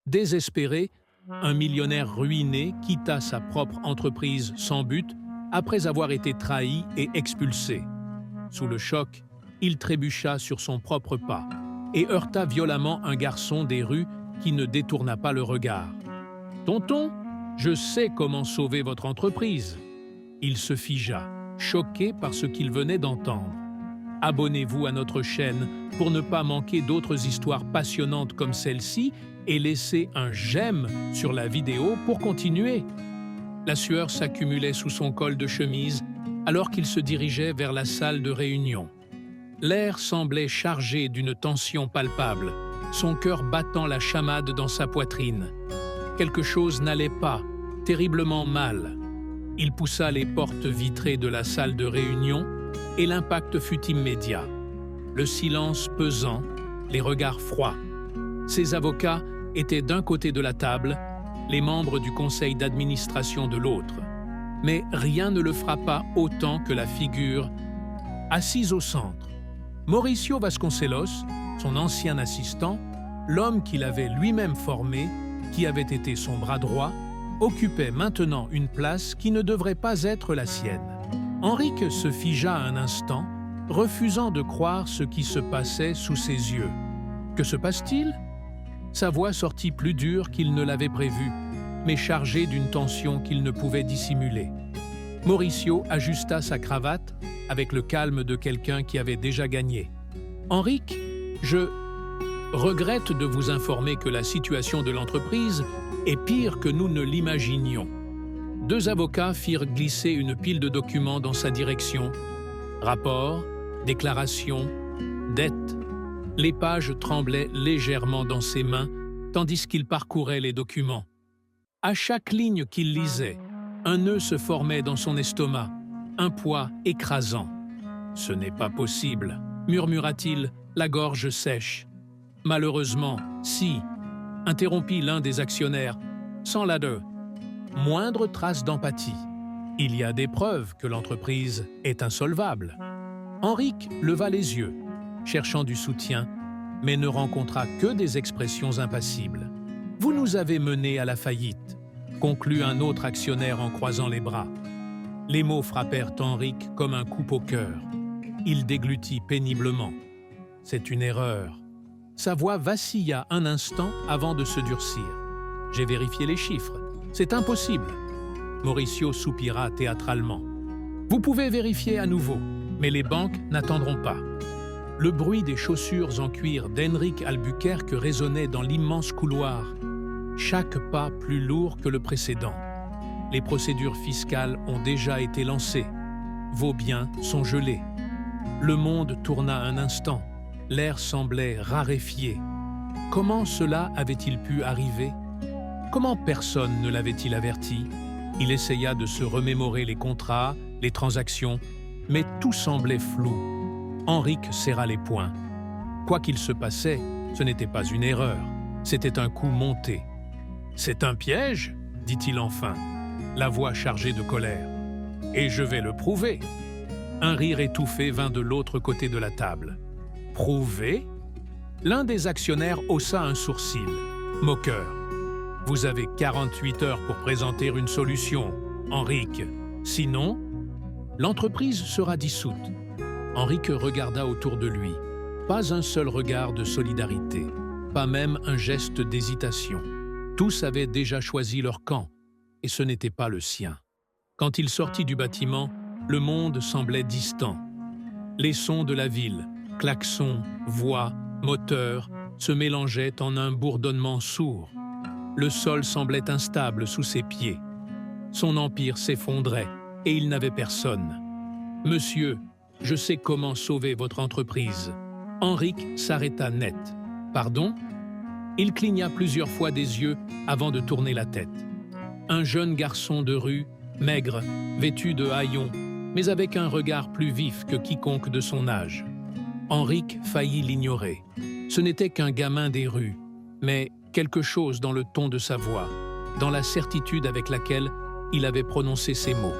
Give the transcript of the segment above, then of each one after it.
Désespéré, un millionnaire ruiné quitta sa propre entreprise sans but après avoir été trahi et expulsé. Sous le choc, il trébucha sur son propre pas et heurta violemment un garçon des rues qui ne détourna pas le regard. « Tonton, je sais comment sauver votre entreprise. » Il se figea, choqué par ce qu'il venait d'entendre. Abonnez-vous à notre chaîne pour ne pas manquer d'autres histoires passionnantes comme celle-ci et laissez un j'aime sur la vidéo pour continuer. La sueur s'accumulait sous son col de chemise alors qu'il se dirigeait vers la salle de réunion. L'air semblait chargé d'une tension palpable, son cœur battant la chamade dans sa poitrine. Quelque chose n'allait pas, terriblement mal. Il poussa les portes vitrées de la salle de réunion et l'impact fut immédiat. Le silence pesant, les regards froids. Ses avocats étaient d'un côté de la table, les membres du conseil d'administration de l'autre. Mais rien ne le frappa autant que la figure assise au centre. Mauricio Vasconcelos, son ancien assistant, l'homme qu'il avait lui-même formé, qui avait été son bras droit, occupait maintenant une place qui ne devrait pas être la sienne. Henrique se figea un instant, refusant de croire ce qui se passait sous ses yeux. Que se passe-t-il? Sa voix sortit plus dure qu'il ne l'avait prévu, mais chargée d'une tension qu'il ne pouvait dissimuler. Mauricio ajusta sa cravate avec le calme de quelqu'un qui avait déjà gagné. « Henrique, je regrette de vous informer que la situation de l'entreprise est pire que nous ne l'imaginions. » Deux avocats firent glisser une pile de documents dans sa direction. Rapports, déclarations, dettes. Les pages tremblaient légèrement dans ses mains, tandis qu'il parcourait les documents. À chaque ligne qu'il lisait, un nœud se formait dans son estomac, un poids écrasant. « Ce n'est pas possible », murmura-t-il, la gorge sèche. « Malheureusement, si », interrompit l'un des actionnaires, sans la moindre trace d'empathie. Il y a des preuves que l'entreprise est insolvable. Henrique leva les yeux, cherchant du soutien, mais ne rencontra que des expressions impassibles. « Vous nous avez menés à la faillite », conclut un autre actionnaire en croisant les bras. Les mots frappèrent Henrique comme un coup au cœur. Il déglutit péniblement. « C'est une erreur. » Sa voix vacilla un instant avant de se durcir. « J'ai vérifié les chiffres. C'est impossible. » Mauricio soupira théâtralement. « Vous pouvez vérifier à nouveau, mais les banques n'attendront pas. » Le bruit des chaussures en cuir d'Henrique Albuquerque résonnait dans l'immense couloir, chaque pas plus lourd que le précédent. Les procédures fiscales ont déjà été lancées. Vos biens sont gelés. Le monde tourna un instant. L'air semblait raréfié. Comment cela avait-il pu arriver? Comment personne ne l'avait-il averti? Il essaya de se remémorer les contrats, les transactions, mais tout semblait flou. Henrique serra les poings. Quoi qu'il se passait, ce n'était pas une erreur, c'était un coup monté. « C'est un piège ?» dit-il enfin, la voix chargée de colère. « Et je vais le prouver !» Un rire étouffé vint de l'autre côté de la table. « Prouver ?» L'un des actionnaires haussa un sourcil, moqueur. « Vous avez 48 heures pour présenter une solution, Henrique. Sinon, l'entreprise sera dissoute. » Henrique regarda autour de lui. Pas un seul regard de solidarité, pas même un geste d'hésitation. Tous avaient déjà choisi leur camp, et ce n'était pas le sien. Quand il sortit du bâtiment, le monde semblait distant. Les sons de la ville, klaxons, voix, moteurs, se mélangeaient en un bourdonnement sourd. Le sol semblait instable sous ses pieds. Son empire s'effondrait, et il n'avait personne. « Monsieur, je sais comment sauver votre entreprise. » Henrique s'arrêta net. « Pardon ?» Il cligna plusieurs fois des yeux avant de tourner la tête. Un jeune garçon de rue, maigre, vêtu de haillons, mais avec un regard plus vif que quiconque de son âge. Henrique faillit l'ignorer. Ce n'était qu'un gamin des rues, mais quelque chose dans le ton de sa voix, dans la certitude avec laquelle il avait prononcé ces mots.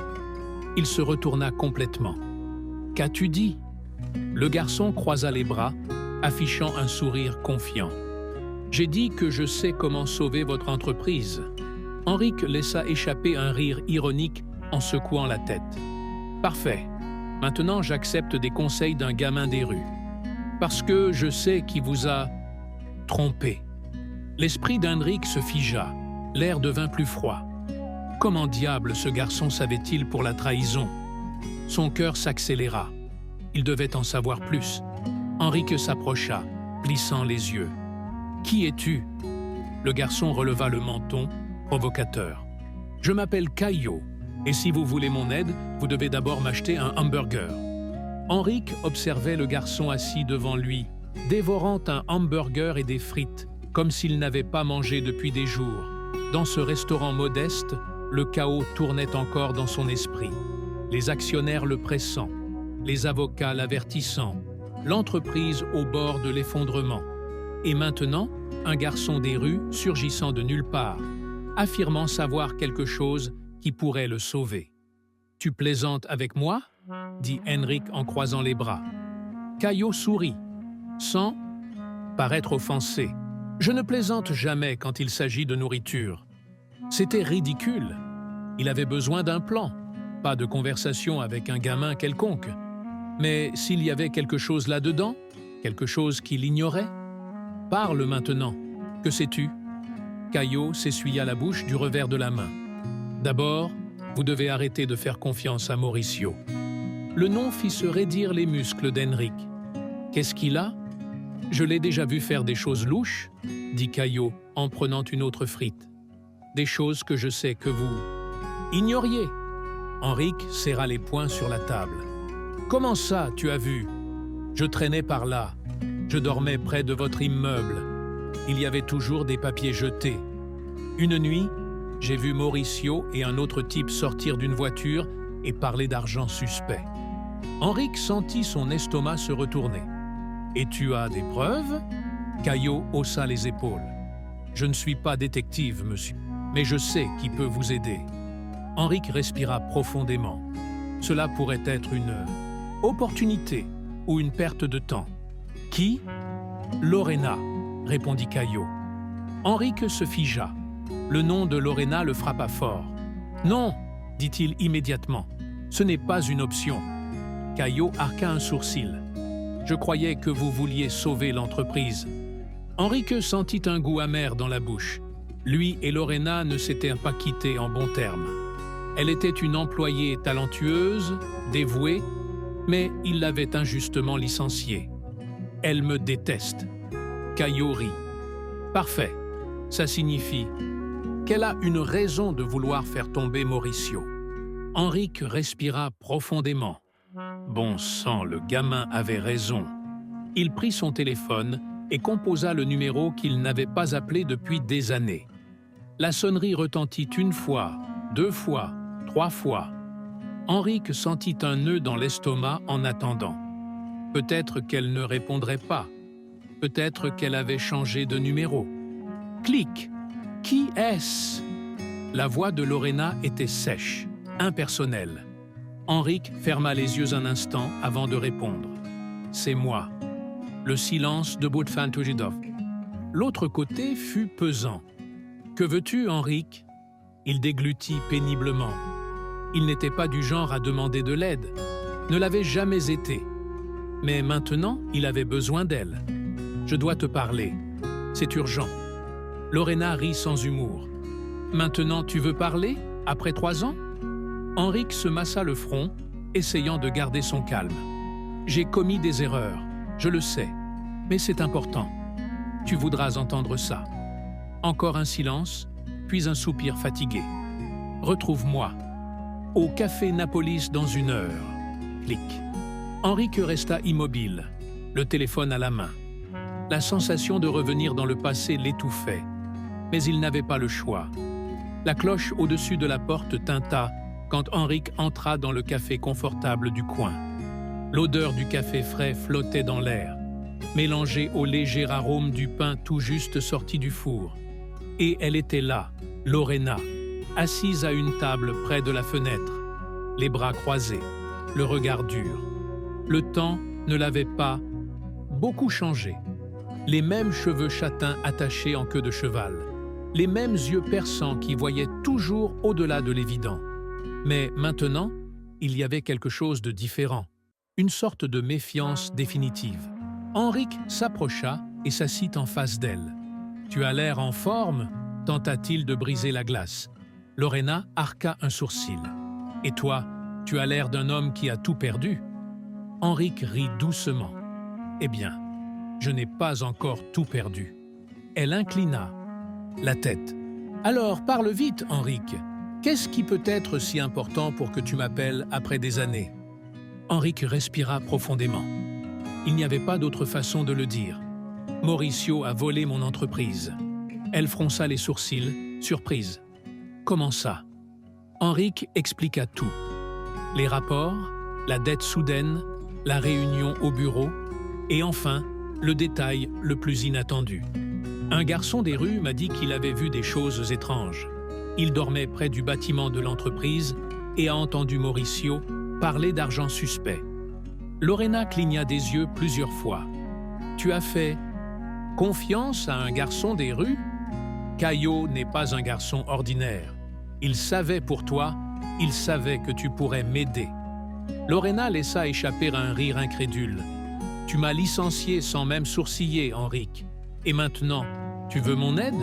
Il se retourna complètement. « Qu'as-tu dit ?» Le garçon croisa les bras, affichant un sourire confiant. « J'ai dit que je sais comment sauver votre entreprise. » Henrik laissa échapper un rire ironique en secouant la tête. « Parfait. Maintenant, j'accepte des conseils d'un gamin des rues. Parce que je sais qui vous a trompé. » L'esprit d'Henrik se figea. L'air devint plus froid. Comment diable ce garçon savait-il pour la trahison? Son cœur s'accéléra. Il devait en savoir plus. Henrik s'approcha, plissant les yeux. « Qui es-tu » Le garçon releva le menton, provocateur. « Je m'appelle Caillot, et si vous voulez mon aide, vous devez d'abord m'acheter un hamburger. » Henrik observait le garçon assis devant lui, dévorant un hamburger et des frites, comme s'il n'avait pas mangé depuis des jours. Dans ce restaurant modeste, le chaos tournait encore dans son esprit. Les actionnaires le pressant, les avocats l'avertissant, l'entreprise au bord de l'effondrement. Et maintenant, un garçon des rues surgissant de nulle part, affirmant savoir quelque chose qui pourrait le sauver. « Tu plaisantes avec moi ?» dit Henrik en croisant les bras. Caillot sourit, sans paraître offensé. « Je ne plaisante jamais quand il s'agit de nourriture. » C'était ridicule. Il avait besoin d'un plan, pas de conversation avec un gamin quelconque. Mais s'il y avait quelque chose là-dedans, quelque chose qu'il ignorait, « Parle maintenant. Que sais-tu » Caillot s'essuya la bouche du revers de la main. « D'abord, vous devez arrêter de faire confiance à Mauricio. » Le nom fit se raidir les muscles d'Henrik. « Qu'est-ce qu'il a ?»« Je l'ai déjà vu faire des choses louches, » dit Caillot en prenant une autre frite. « Des choses que je sais que vous ignoriez. » Henrik serra les poings sur la table. « Comment ça, tu as vu ? Je traînais par là. Je dormais près de votre immeuble. Il y avait toujours des papiers jetés. Une nuit, j'ai vu Mauricio et un autre type sortir d'une voiture et parler d'argent suspect. » Henrik sentit son estomac se retourner. « Et tu as des preuves ?» Caillot haussa les épaules. « Je ne suis pas détective, monsieur, mais je sais qui peut vous aider. » Henrik respira profondément. Cela pourrait être une opportunité ou une perte de temps. « Qui ?»« Lorena » répondit Caillot. Henrik se figea. Le nom de Lorena le frappa fort. « Non » dit-il immédiatement. « Ce n'est pas une option. » Caillot arqua un sourcil. « Je croyais que vous vouliez sauver l'entreprise. » Henrik sentit un goût amer dans la bouche. Lui et Lorena ne s'étaient pas quittés en bons termes. Elle était une employée talentueuse, dévouée, mais il l'avait injustement licenciée. « Elle me déteste. » Caillot rit. « Parfait. Ça signifie qu'elle a une raison de vouloir faire tomber Mauricio. » Henrik respira profondément. Bon sang, le gamin avait raison. Il prit son téléphone et composa le numéro qu'il n'avait pas appelé depuis des années. La sonnerie retentit une fois, 2 fois, 3 fois. Henrik sentit un nœud dans l'estomac en attendant. Peut-être qu'elle ne répondrait pas. Peut-être qu'elle avait changé de numéro. Clic. Qui est-ce ? La voix de Lorena était sèche, impersonnelle. Henrik ferma les yeux un instant avant de répondre. « C'est moi. » Le silence de Boutfan Tujidov. L'autre côté fut pesant. « Que veux-tu, Henrik ?» Il déglutit péniblement. Il n'était pas du genre à demander de l'aide, ne l'avait jamais été. Mais maintenant, il avait besoin d'elle. « Je dois te parler. C'est urgent. » Lorena rit sans humour. « Maintenant, tu veux parler, après 3 ans ?» Henrik se massa le front, essayant de garder son calme. « J'ai commis des erreurs, je le sais, mais c'est important. Tu voudras entendre ça. » Encore un silence, puis un soupir fatigué. « Retrouve-moi. Au café Napolis dans 1 heure. » Clic. Henrik resta immobile, le téléphone à la main. La sensation de revenir dans le passé l'étouffait, mais il n'avait pas le choix. La cloche au-dessus de la porte tinta quand Henrik entra dans le café confortable du coin. L'odeur du café frais flottait dans l'air, mélangée au léger arôme du pain tout juste sorti du four. Et elle était là, Lorena, assise à une table près de la fenêtre, les bras croisés, le regard dur. Le temps ne l'avait pas beaucoup changé. les mêmes cheveux châtains attachés en queue de cheval, les mêmes yeux perçants qui voyaient toujours au-delà de l'évident. Mais maintenant, il y avait quelque chose de différent, une sorte de méfiance définitive. Henrik s'approcha et s'assit en face d'elle. « Tu as l'air en forme ?» tenta-t-il de briser la glace. Lorena arqua un sourcil. « Et toi, tu as l'air d'un homme qui a tout perdu ?» Henrik rit doucement. « Eh bien, je n'ai pas encore tout perdu. » Elle inclina la tête. « Alors, parle vite, Henrik. Qu'est-ce qui peut être si important pour que tu m'appelles après des années ?» Henrik respira profondément. Il n'y avait pas d'autre façon de le dire. Mauricio a volé mon entreprise. Elle fronça les sourcils, surprise. Comment ça? Henrik expliqua tout. Les rapports, la dette soudaine, la réunion au bureau, et enfin, le détail le plus inattendu. Un garçon des rues m'a dit qu'il avait vu des choses étranges. Il dormait près du bâtiment de l'entreprise et a entendu Mauricio parler d'argent suspect. Lorena cligna des yeux plusieurs fois. « Tu as fait confiance à un garçon des rues? Caio n'est pas un garçon ordinaire. Il savait pour toi, il savait que tu pourrais m'aider. » Lorena laissa échapper un rire incrédule. « Tu m'as licencié sans même sourciller, Henrik. Et maintenant, tu veux mon aide ?»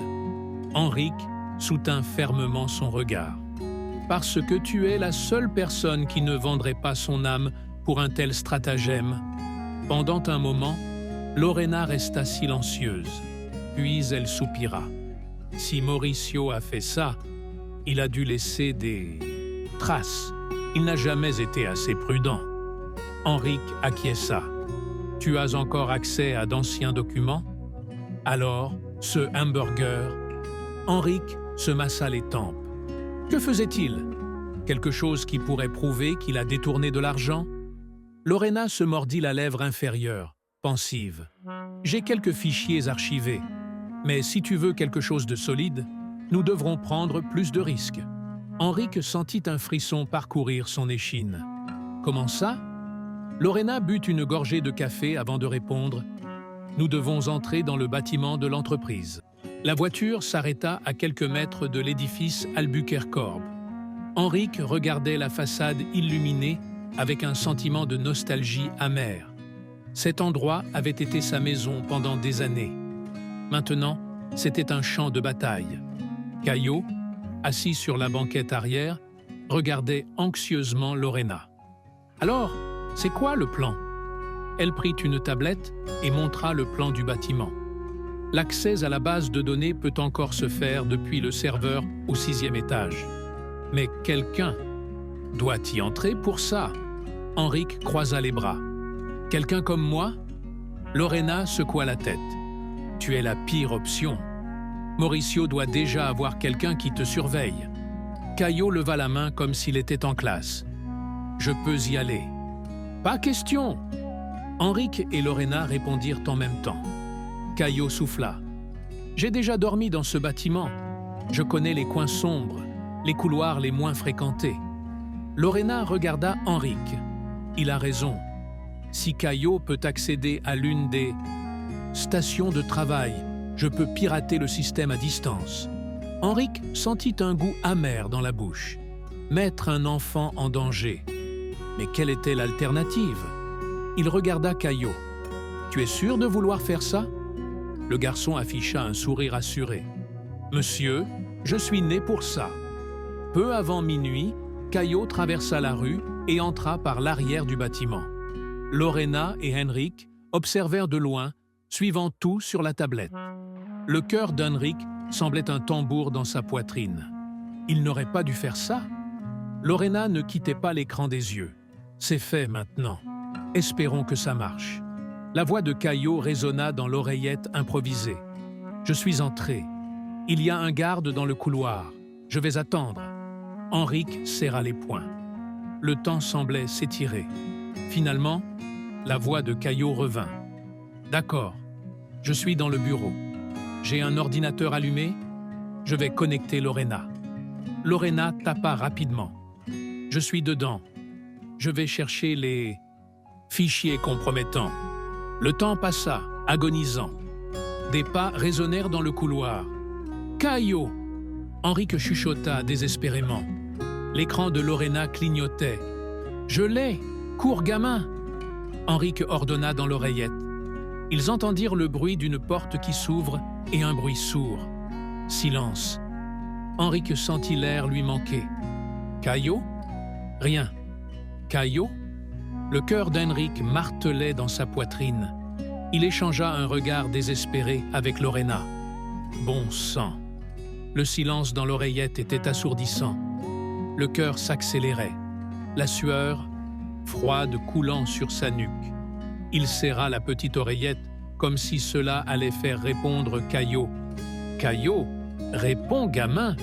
Henrik soutint fermement son regard. « Parce que tu es la seule personne qui ne vendrait pas son âme pour un tel stratagème. » Pendant un moment, Lorena resta silencieuse, puis elle soupira. Si Mauricio a fait ça, il a dû laisser des traces. Il n'a jamais été assez prudent. Henrik acquiesça. « Tu as encore accès à d'anciens documents? » Alors, ce hamburger... Henrik se massa les tempes. Que faisait-il? Quelque chose qui pourrait prouver qu'il a détourné de l'argent? Lorena se mordit la lèvre inférieure, pensive. « J'ai quelques fichiers archivés, mais si tu veux quelque chose de solide, nous devrons prendre plus de risques. » Henrik sentit un frisson parcourir son échine. « Comment ça ?» Lorena but une gorgée de café avant de répondre. « Nous devons entrer dans le bâtiment de l'entreprise. » La voiture s'arrêta à quelques mètres de l'édifice Albuquerque. Henrik regardait la façade illuminée avec un sentiment de nostalgie amère. Cet endroit avait été sa maison pendant des années. Maintenant, c'était un champ de bataille. Caio, assis sur la banquette arrière, regardait anxieusement Lorena. « Alors, c'est quoi le plan ?» Elle prit une tablette et montra le plan du bâtiment. L'accès à la base de données peut encore se faire depuis le serveur au 6e étage. Mais quelqu'un doit y entrer pour ça. Henrik croisa les bras. « Quelqu'un comme moi ?» Lorena secoua la tête. « Tu es la pire option. Mauricio doit déjà avoir quelqu'un qui te surveille. » Caio leva la main comme s'il était en classe. « Je peux y aller. »« Pas question !» Henrik et Lorena répondirent en même temps. Caio souffla. « J'ai déjà dormi dans ce bâtiment. Je connais les coins sombres, les couloirs les moins fréquentés. » Lorena regarda Henrik. Il a raison. Si Caio peut accéder à l'une des stations de travail, je peux pirater le système à distance. Henrik sentit un goût amer dans la bouche. Mettre un enfant en danger. Mais quelle était l'alternative? Il regarda Caio. « Tu es sûr de vouloir faire ça ?» Le garçon afficha un sourire assuré. « Monsieur, je suis né pour ça. » Peu avant minuit, Caio traversa la rue et entra par l'arrière du bâtiment. Lorena et Henrik observèrent de loin, suivant tout sur la tablette. Le cœur d'Henrik semblait un tambour dans sa poitrine. Il n'aurait pas dû faire ça. Lorena ne quittait pas l'écran des yeux. C'est fait maintenant. Espérons que ça marche. La voix de Caio résonna dans l'oreillette improvisée. « Je suis entré. Il y a un garde dans le couloir. Je vais attendre. » Henrik serra les poings. Le temps semblait s'étirer. Finalement, la voix de Caio revint. « D'accord. Je suis dans le bureau. J'ai un ordinateur allumé. Je vais connecter Lorena. » Lorena tapa rapidement. « Je suis dedans. Je vais chercher les fichiers compromettants. » Le temps passa, agonisant. Des pas résonnèrent dans le couloir. « Caillot !» Henrique chuchota désespérément. L'écran de Lorena clignotait. « Je l'ai! Cours, gamin !» Henrique ordonna dans l'oreillette. Ils entendirent le bruit d'une porte qui s'ouvre et un bruit sourd. Silence. Henrique sentit l'air lui manquer. « Caillot ?» Rien. « Caillot ?» Le cœur d'Henrique martelait dans sa poitrine. Il échangea un regard désespéré avec Lorena. Bon sang! Le silence dans l'oreillette était assourdissant. Le cœur s'accélérait. La sueur, froide, coulant sur sa nuque. Il serra la petite oreillette comme si cela allait faire répondre Caillot. « Caillot, réponds, gamin !»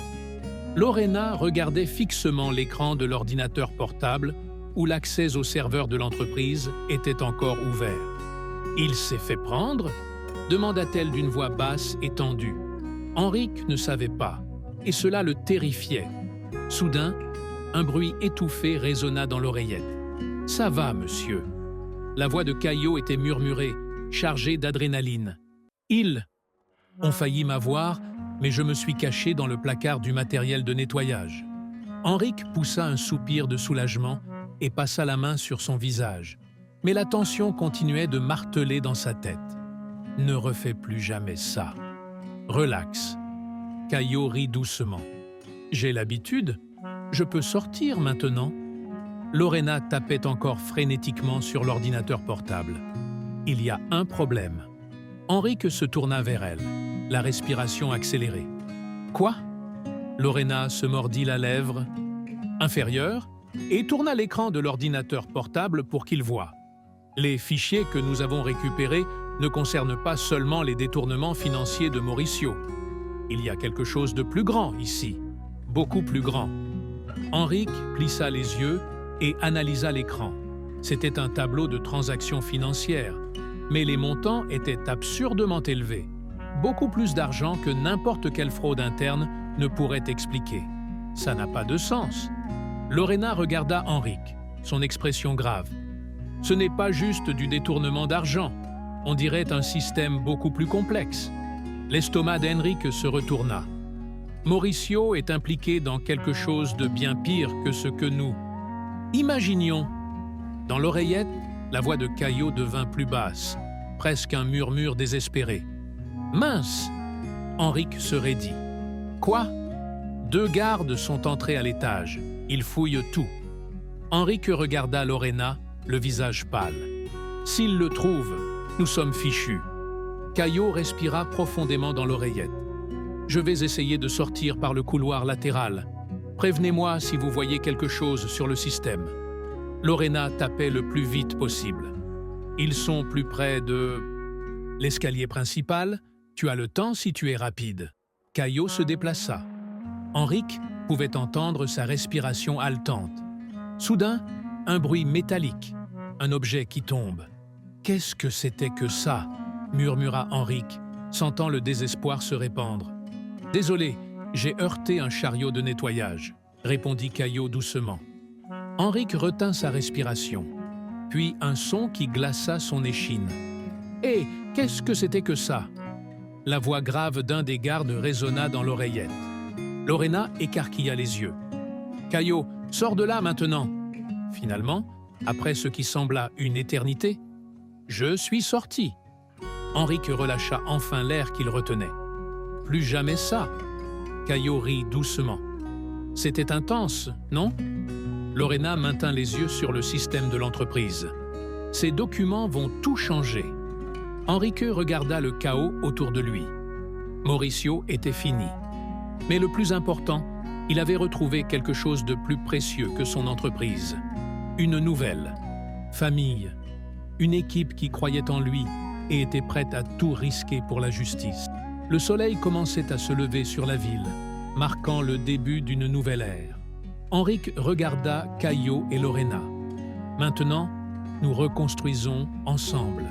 Lorena regardait fixement l'écran de l'ordinateur portable où l'accès au serveur de l'entreprise était encore ouvert. « Il s'est fait prendre ?» demanda-t-elle d'une voix basse et tendue. Henrique ne savait pas, et cela le terrifiait. Soudain, un bruit étouffé résonna dans l'oreillette. « Ça va, monsieur ?» La voix de Caillot était murmurée, chargée d'adrénaline. « Ils ont failli m'avoir, mais je me suis caché dans le placard du matériel de nettoyage. » Henrique poussa un soupir de soulagement et passa la main sur son visage. Mais la tension continuait de marteler dans sa tête. « Ne refais plus jamais ça. Relax. » Caillot rit doucement. « J'ai l'habitude. Je peux sortir maintenant. » Lorena tapait encore frénétiquement sur l'ordinateur portable. « Il y a un problème. » Henrique se tourna vers elle, la respiration accélérée. « Quoi ?» Lorena se mordit la lèvre inférieure et tourna l'écran de l'ordinateur portable pour qu'il voie. Les fichiers que nous avons récupérés ne concernent pas seulement les détournements financiers de Mauricio. Il y a quelque chose de plus grand ici, beaucoup plus grand. Henrique plissa les yeux et analysa l'écran. C'était un tableau de transactions financières, mais les montants étaient absurdement élevés, beaucoup plus d'argent que n'importe quelle fraude interne ne pourrait expliquer. Ça n'a pas de sens. Lorena regarda Henrique, son expression grave. Ce n'est pas juste du détournement d'argent, on dirait un système beaucoup plus complexe. L'estomac d'Henrique se retourna. Mauricio est impliqué dans quelque chose de bien pire que ce que nous imaginions. Dans l'oreillette, la voix de Caillot devint plus basse, presque un murmure désespéré. « Mince !» Henrique se raidit. « Quoi ?» 2 gardes sont entrés à l'étage. Ils fouillent tout. Henrique regarda Lorena, le visage pâle. « S'ils le trouvent, nous sommes fichus. » Caillot respira profondément dans l'oreillette. « Je vais essayer de sortir par le couloir latéral. Prévenez-moi si vous voyez quelque chose sur le système. » Lorena tapait le plus vite possible. « Ils sont plus près de l'escalier principal. Tu as le temps si tu es rapide. » Caillot se déplaça. Henrique pouvait entendre sa respiration haletante. Soudain, un bruit métallique, un objet qui tombe. « Qu'est-ce que c'était que ça ?» murmura Henrique, sentant le désespoir se répandre. « Désolé, j'ai heurté un chariot de nettoyage », répondit Caillot doucement. Henrique retint sa respiration, puis un son qui glaça son échine. « Hé, qu'est-ce que c'était que ça ?» La voix grave d'un des gardes résonna dans l'oreillette. Lorena écarquilla les yeux. « Caillot, sors de là maintenant !» Finalement, après ce qui sembla une éternité, « Je suis sorti !» Henrique relâcha enfin l'air qu'il retenait. « Plus jamais ça !» Caillot rit doucement. « C'était intense, non ?» Lorena maintint les yeux sur le système de l'entreprise. « Ces documents vont tout changer. » Henrique regarda le chaos autour de lui. Mauricio était fini. Mais le plus important, il avait retrouvé quelque chose de plus précieux que son entreprise. Une nouvelle famille, une équipe qui croyait en lui et était prête à tout risquer pour la justice. Le soleil commençait à se lever sur la ville, marquant le début d'une nouvelle ère. Henrique regarda Caillot et Lorena. « Maintenant, nous reconstruisons ensemble. »